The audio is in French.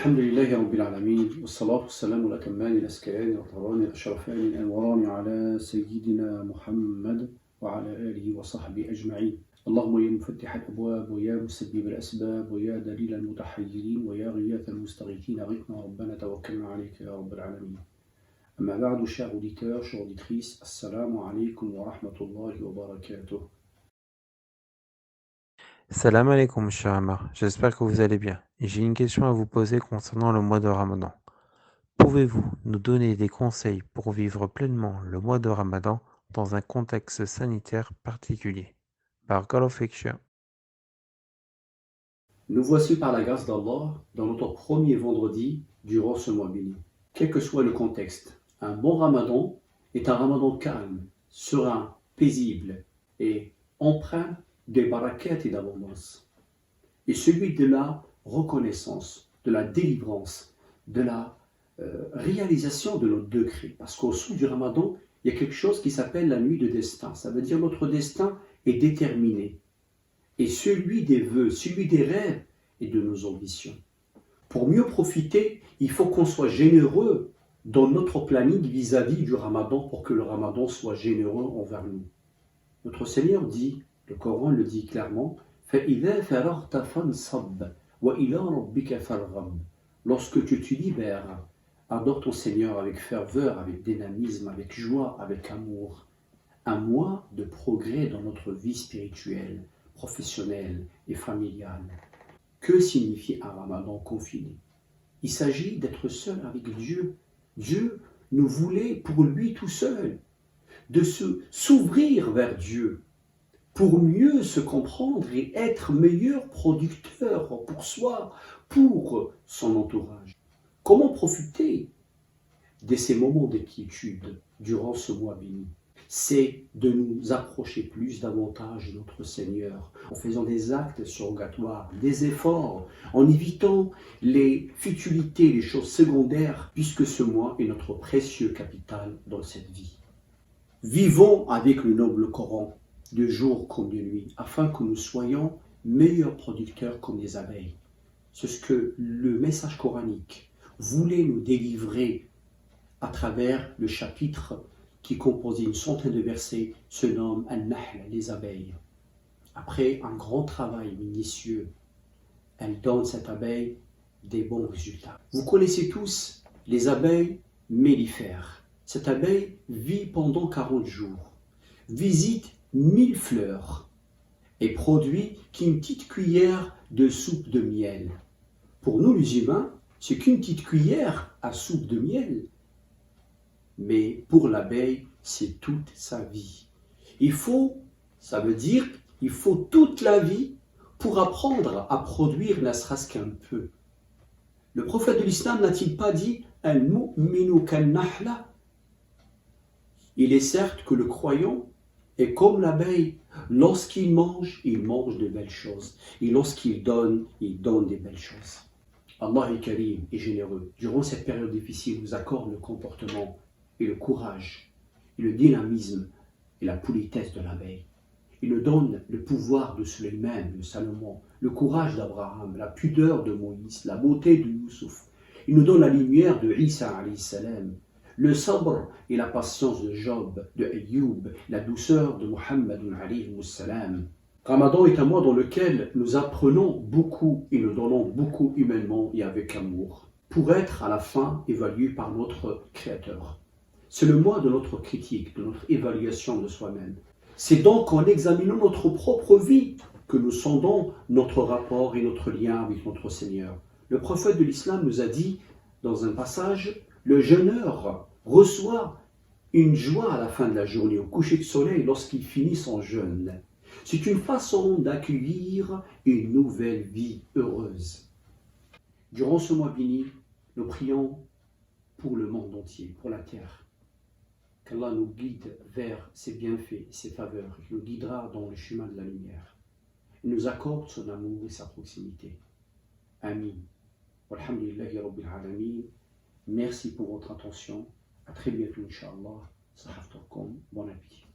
الحمد لله رب العالمين والصلاة والسلام الأتمان الأزكيان الأطهران الأشرفان الأنوران على سيدنا محمد وعلى آله وصحبه أجمعين. اللهم يا مفتح الأبواب ويا مسبب الأسباب ويا دليل المتحيرين ويا غياث المستغيثين أغثنا ربنا توكلنا عليك يا رب العالمين. أما بعد, chers auditeurs, chères auditrices, Assalamu alaikum wa rahmatullahi wa barakatuh. Salam alaikum, cher Ammar. J'espère que vous allez bien. J'ai une question à vous poser concernant le mois de Ramadan. Pouvez-vous nous donner des conseils pour vivre pleinement le mois de Ramadan dans un contexte sanitaire particulier? Barakallahu fik, cher. Nous voici par la grâce d'Allah dans notre premier vendredi durant ce mois béni. Quel que soit le contexte, un bon Ramadan est un Ramadan calme, serein, paisible et empreint de barakat et d'abondance. Et celui de la reconnaissance, de la délivrance, de la réalisation de nos degrés. Parce qu'au sous du Ramadan, il y a quelque chose qui s'appelle la nuit de destin. Ça veut dire que notre destin est déterminé. Et celui des vœux, celui des rêves et de nos ambitions. Pour mieux profiter, il faut qu'on soit généreux dans notre planning vis-à-vis du Ramadan pour que le Ramadan soit généreux envers nous. Notre Seigneur dit, le Coran le dit clairement, فَإِذَا فَرَغْتَ فَانْصَبْ وَإِلَى رَبِّكَ فَارْغَب. Lorsque tu te libères, adore ton Seigneur avec ferveur, avec dynamisme, avec joie, avec amour. Un mois de progrès dans notre vie spirituelle, professionnelle et familiale. Que signifie un Ramadan confiné? Il s'agit d'être seul avec Dieu. Dieu nous voulait pour lui tout seul, de s'ouvrir vers Dieu pour mieux se comprendre et être meilleur producteur pour soi, pour son entourage. Comment profiter de ces moments d'inquiétude durant ce mois béni? C'est de nous approcher davantage de notre Seigneur, en faisant des actes surrogatoires, des efforts, en évitant les futilités, les choses secondaires, puisque ce mois est notre précieux capital dans cette vie. Vivons avec le noble Coran, de jour comme de nuit, afin que nous soyons meilleurs producteurs comme des abeilles. C'est ce que le message coranique voulait nous délivrer à travers le chapitre qui composait une centaine de versets, se nomme Al-Nahl, les abeilles. Après un grand travail minutieux, elle donne cette abeille des bons résultats. Vous connaissez tous les abeilles mellifères. Cette abeille vit pendant 40 jours, visite 1000 fleurs et produit qu'une petite cuillère de soupe de miel. Pour nous les humains, c'est qu'une petite cuillère à soupe de miel. Mais pour l'abeille, c'est toute sa vie. Ça veut dire qu'il faut toute la vie pour apprendre à produire ne serait-ce qu'un peu. Le prophète de l'islam n'a-t-il pas dit « Al-mu'minu kan-nahla » ? Il est certes que le croyant est comme l'abeille. Lorsqu'il mange de belles choses. Et lorsqu'il donne des belles choses. Allah est karim et généreux. Durant cette période difficile, il nous accorde le comportement et le courage, et le dynamisme et la politesse de l'abeille. Il nous donne le pouvoir de Sulayman, de Salomon, le courage d'Abraham, la pudeur de Moïse, la beauté de Youssouf. Il nous donne la lumière de Isa alayhi salam, le sabr et la patience de Job, de Ayyub, la douceur de Muhammad alayhi salam. Ramadan est un mois dans lequel nous apprenons beaucoup et nous donnons beaucoup humainement et avec amour, pour être à la fin évalués par notre Créateur. C'est le mois de notre critique, de notre évaluation de soi-même. C'est donc en examinant notre propre vie que nous sondons notre rapport et notre lien avec notre Seigneur. Le prophète de l'islam nous a dit dans un passage, le jeûneur reçoit une joie à la fin de la journée, au coucher de soleil, lorsqu'il finit son jeûne. C'est une façon d'accueillir une nouvelle vie heureuse. Durant ce mois béni, nous prions pour le monde entier, pour la terre. Qu'Allah nous guide vers ses bienfaits et ses faveurs, il nous guidera dans le chemin de la lumière. Il nous accorde son amour et sa proximité. Amin. Walhamdulillahi Rabbil Alamin. Merci pour votre attention. À très bientôt, Inch'Allah. Sahaftakum. Bon appétit.